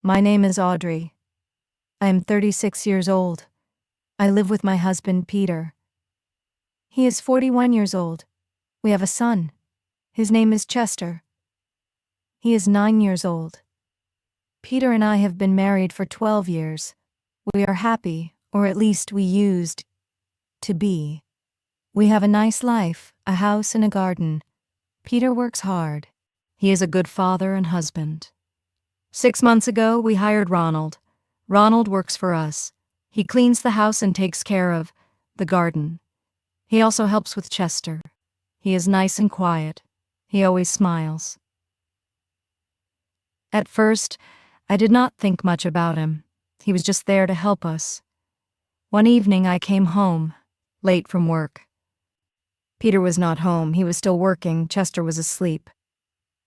My name is Audrey. I am 36 years old. I live with my husband, Peter. He is 41 years old. We have a son. His name is Chester. He is 9 years old. Peter and I have been married for 12 years. We are happy, or at least we used to be. We have a nice life, a house and a garden. Peter works hard. He is a good father and husband. 6 months ago, we hired Ronald. Ronald works for us. He cleans the house and takes care of the garden. He also helps with Chester. He is nice and quiet. He always smiles. At first, I did not think much about him. He was just there to help us. One evening, I came home, late from work. Peter was not home. He was still working. Chester was asleep.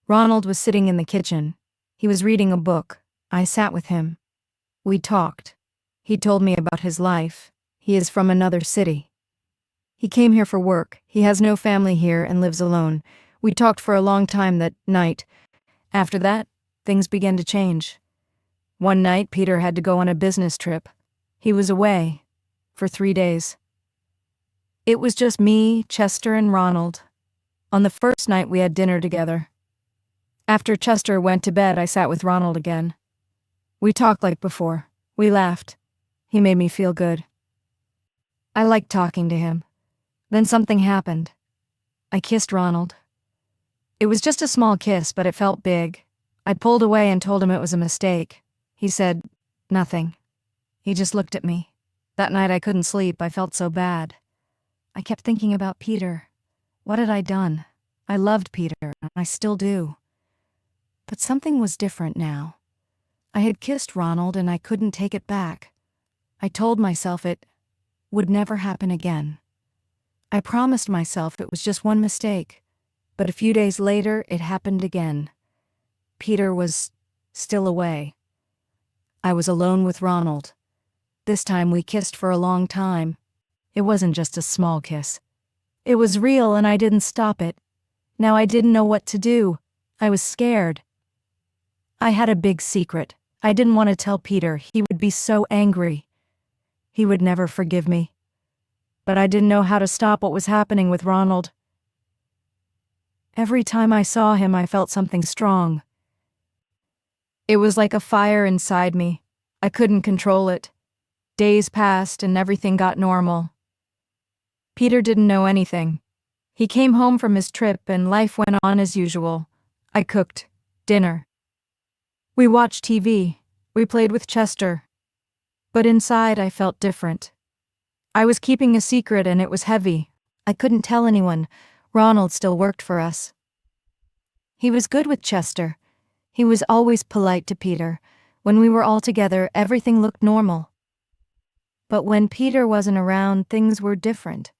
Ronald was sitting in the kitchen. He was reading a book. I sat with him. We talked. He told me about his life. He is from another city. He came here for work. He has no family here and lives alone. We talked for a long time that night. After that, things began to change. One night, Peter had to go on a business trip. He was away for 3 days. It was just me, Chester, and Ronald. On the first night, we had dinner together. After Chester went to bed, I sat with Ronald again. We talked like before. We laughed. He made me feel good. I liked talking to him. Then something happened. I kissed Ronald. It was just a small kiss, but it felt big. I pulled away and told him it was a mistake. He said, "Nothing." He just looked at me. That night I couldn't sleep. I felt so bad. I kept thinking about Peter. What had I done? I loved Peter, and I still do. But something was different now. I had kissed Ronald and I couldn't take it back. I told myself it would never happen again. I promised myself it was just one mistake, but a few days later it happened again. Peter was still away. I was alone with Ronald. This time we kissed for a long time. It wasn't just a small kiss. It was real and I didn't stop it. Now I didn't know what to do. I was scared. I had a big secret. I didn't want to tell Peter. He would be so angry. He would never forgive me. But I didn't know how to stop what was happening with Ronald. Every time I saw him, I felt something strong. It was like a fire inside me. I couldn't control it. Days passed and everything got normal. Peter didn't know anything. He came home from his trip and life went on as usual. I cooked dinner. We watched TV. We played with Chester. But inside I felt different. I was keeping a secret and it was heavy. I couldn't tell anyone. Ronald still worked for us. He was good with Chester. He was always polite to Peter. When we were all together, everything looked normal. But when Peter wasn't around, things were different.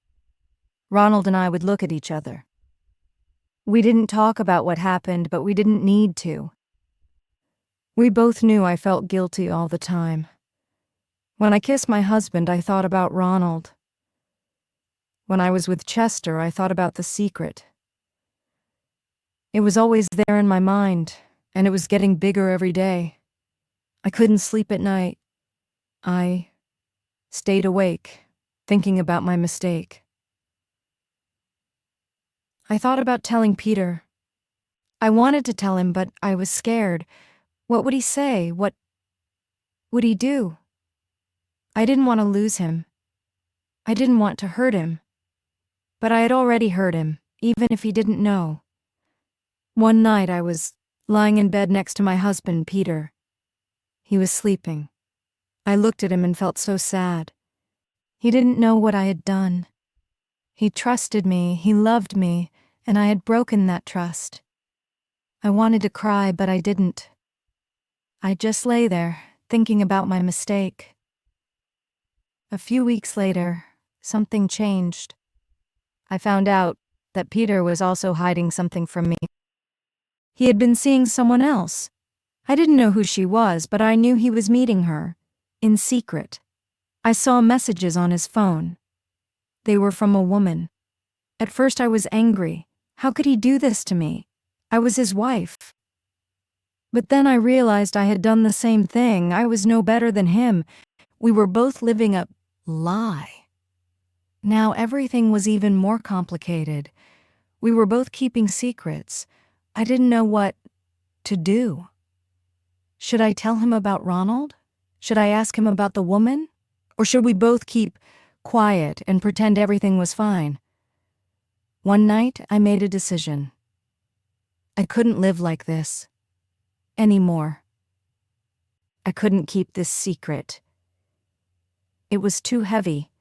Ronald and I would look at each other. We didn't talk about what happened, but we didn't need to. We both knew I felt guilty all the time. When I kissed my husband, I thought about Ronald. When I was with Chester, I thought about the secret. It was always there in my mind, and it was getting bigger every day. I couldn't sleep at night. I stayed awake, thinking about my mistake. I thought about telling Peter. I wanted to tell him, but I was scared. What would he say? What would he do? I didn't want to lose him. I didn't want to hurt him. But I had already hurt him, even if he didn't know. One night I was lying in bed next to my husband, Peter. He was sleeping. I looked at him and felt so sad. He didn't know what I had done. He trusted me, he loved me, and I had broken that trust. I wanted to cry, but I didn't. I just lay there, thinking about my mistake. A few weeks later, something changed. I found out that Peter was also hiding something from me. He had been seeing someone else. I didn't know who she was, but I knew he was meeting her, in secret. I saw messages on his phone. They were from a woman. At first I was angry. How could he do this to me? I was his wife. But then I realized I had done the same thing. I was no better than him. We were both living a lie. Now everything was even more complicated. We were both keeping secrets. I didn't know what to do. Should I tell him about Ronald? Should I ask him about the woman? Or should we both keep quiet and pretend everything was fine? One night, I made a decision. I couldn't live like this anymore. I couldn't keep this secret. It was too heavy.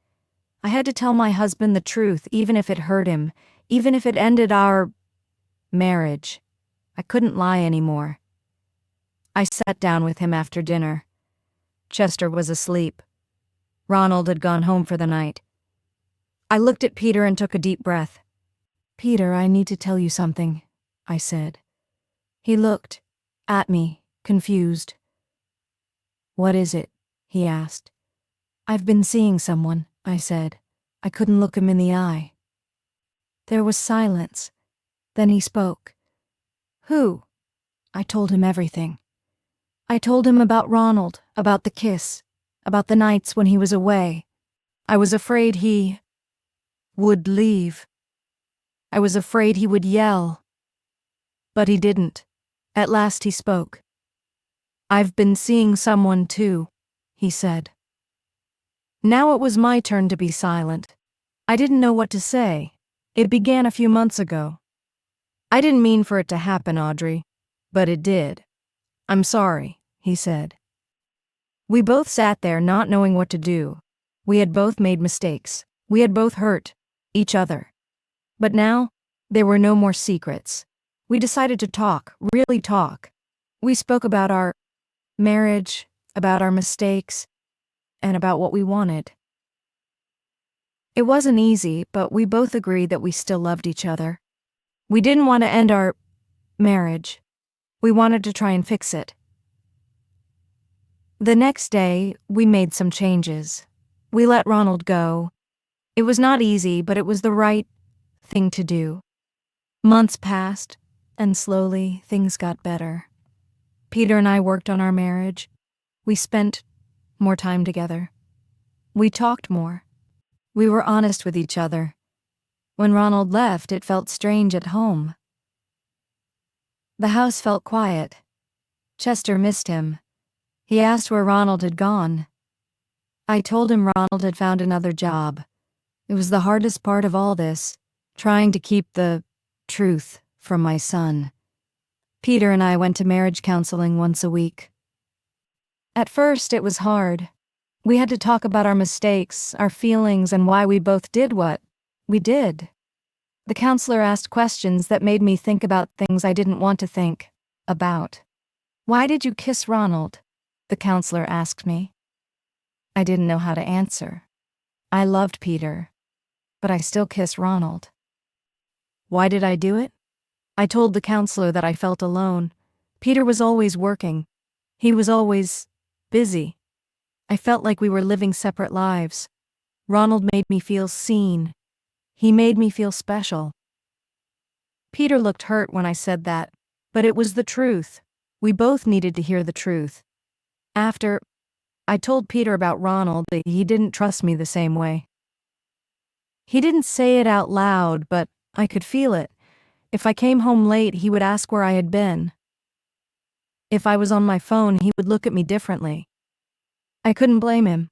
I had to tell my husband the truth, even if it hurt him, even if it ended our marriage. I couldn't lie anymore. I sat down with him after dinner. Chester was asleep. Ronald had gone home for the night. I looked at Peter and took a deep breath. "Peter, I need to tell you something," I said. He looked at me, confused. "What is it?" he asked. "I've been seeing someone," I said. I couldn't look him in the eye. There was silence. Then he spoke. "Who?" I told him everything. I told him about Ronald, about the kiss, about the nights when he was away. I was afraid he would leave. I was afraid he would yell. But he didn't. At last he spoke. "I've been seeing someone too," he said. Now it was my turn to be silent. I didn't know what to say. It began a few months ago. "I didn't mean for it to happen, Audrey, but it did. I'm sorry," he said. We both sat there not knowing what to do. We had both made mistakes. We had both hurt each other. But now, there were no more secrets. We decided to talk, really talk. We spoke about our marriage, about our mistakes, and about what we wanted. It wasn't easy, but we both agreed that we still loved each other. We didn't want to end our marriage. We wanted to try and fix it. The next day, we made some changes. We let Ronald go. It was not easy, but it was the right thing to do. Months passed, and slowly things got better. Peter and I worked on our marriage. We spent more time together. We talked more. We were honest with each other. When Ronald left, it felt strange at home. The house felt quiet. Chester missed him. He asked where Ronald had gone. I told him Ronald had found another job. It was the hardest part of all this, trying to keep the truth from my son. Peter and I went to marriage counseling once a week. At first, it was hard. We had to talk about our mistakes, our feelings, and why we both did what we did. The counselor asked questions that made me think about things I didn't want to think about. "Why did you kiss Ronald?" the counselor asked me. I didn't know how to answer. I loved Peter, but I still kissed Ronald. Why did I do it? I told the counselor that I felt alone. Peter was always working. He was always busy. I felt like we were living separate lives. Ronald made me feel seen. He made me feel special. Peter looked hurt when I said that, but it was the truth. We both needed to hear the truth. After I told Peter about Ronald, he didn't trust me the same way. He didn't say it out loud, but I could feel it. If I came home late, he would ask where I had been. If I was on my phone, he would look at me differently. I couldn't blame him.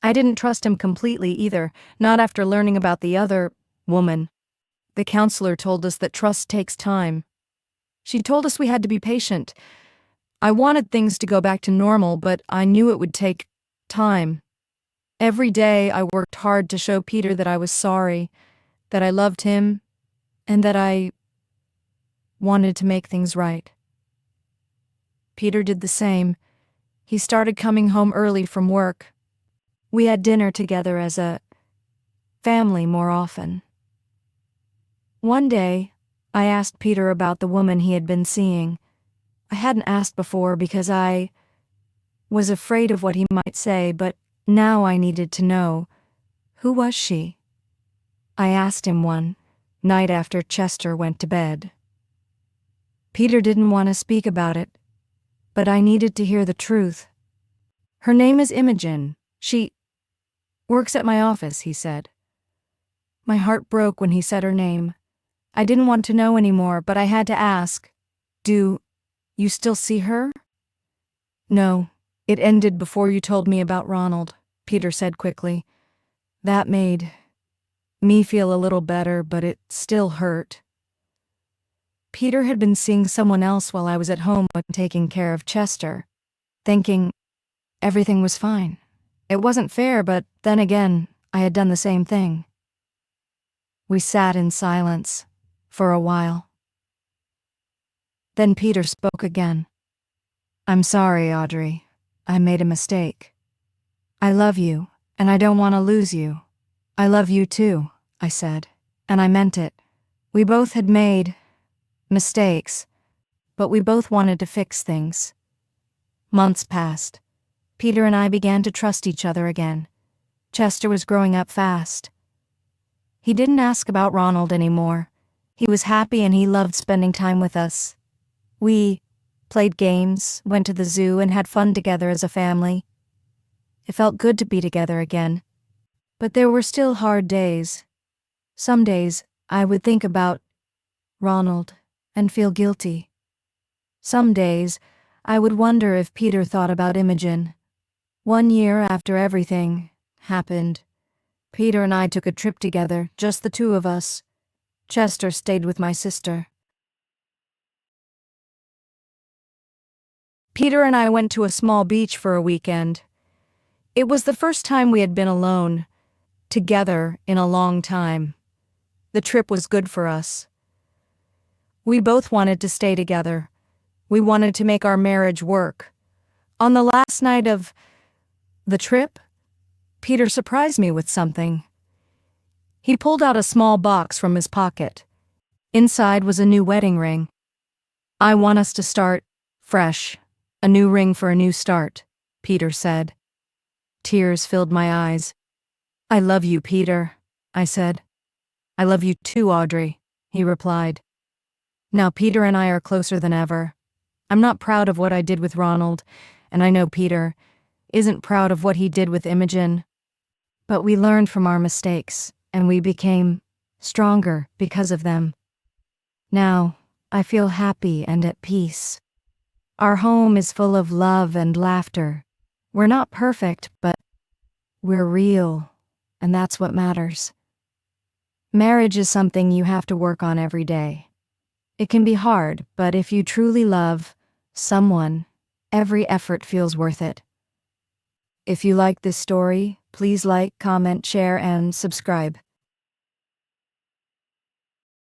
I didn't trust him completely either, not after learning about the other woman. The counselor told us that trust takes time. She told us we had to be patient. I wanted things to go back to normal, but I knew it would take time. Every day I worked hard to show Peter that I was sorry, that I loved him, and that I wanted to make things right. Peter did the same. He started coming home early from work. We had dinner together as a family more often. One day, I asked Peter about the woman he had been seeing. I hadn't asked before because I was afraid of what he might say, but now I needed to know. Who was she? I asked him one night after Chester went to bed. Peter didn't want to speak about it. but I needed to hear the truth. Her name is Imogen. She works at my office, he said. My heart broke when he said her name. I didn't want to know anymore, but I had to ask, do you still see her? No, it ended before you told me about Ronald, Peter said quickly. That made me feel a little better, but it still hurt. Peter had been seeing someone else while I was at home taking care of Chester, thinking everything was fine. It wasn't fair, but then again, I had done the same thing. We sat in silence for a while. Then Peter spoke again. I'm sorry, Audrey. I made a mistake. I love you, and I don't want to lose you. I love you too, I said, and I meant it. We both had made mistakes, but we both wanted to fix things. Months passed. Peter and I began to trust each other again. Chester was growing up fast. He didn't ask about Ronald anymore. He was happy and he loved spending time with us. We played games, went to the zoo, and had fun together as a family. It felt good to be together again. But there were still hard days. Some days I would think about Ronald and feel guilty. Some days I would wonder if Peter thought about Imogen. 1 year after everything happened, Peter and I took a trip together, just the two of us. Chester stayed with my sister. Peter and I went to a small beach for a weekend. It was the first time we had been alone, together in a long time. The trip was good for us. We both wanted to stay together. We wanted to make our marriage work. On the last night of the trip, Peter surprised me with something. He pulled out a small box from his pocket. Inside was a new wedding ring. I want us to start fresh. A new ring for a new start, Peter said. Tears filled my eyes. I love you, Peter, I said. I love you too, Audrey, he replied. Now Peter and I are closer than ever. I'm not proud of what I did with Ronald, and I know Peter isn't proud of what he did with Imogen. But we learned from our mistakes, and we became stronger because of them. Now, I feel happy and at peace. Our home is full of love and laughter. We're not perfect, but we're real, and that's what matters. Marriage is something you have to work on every day. It can be hard, but if you truly love someone, every effort feels worth it. If you like this story, please like, comment, share, and subscribe.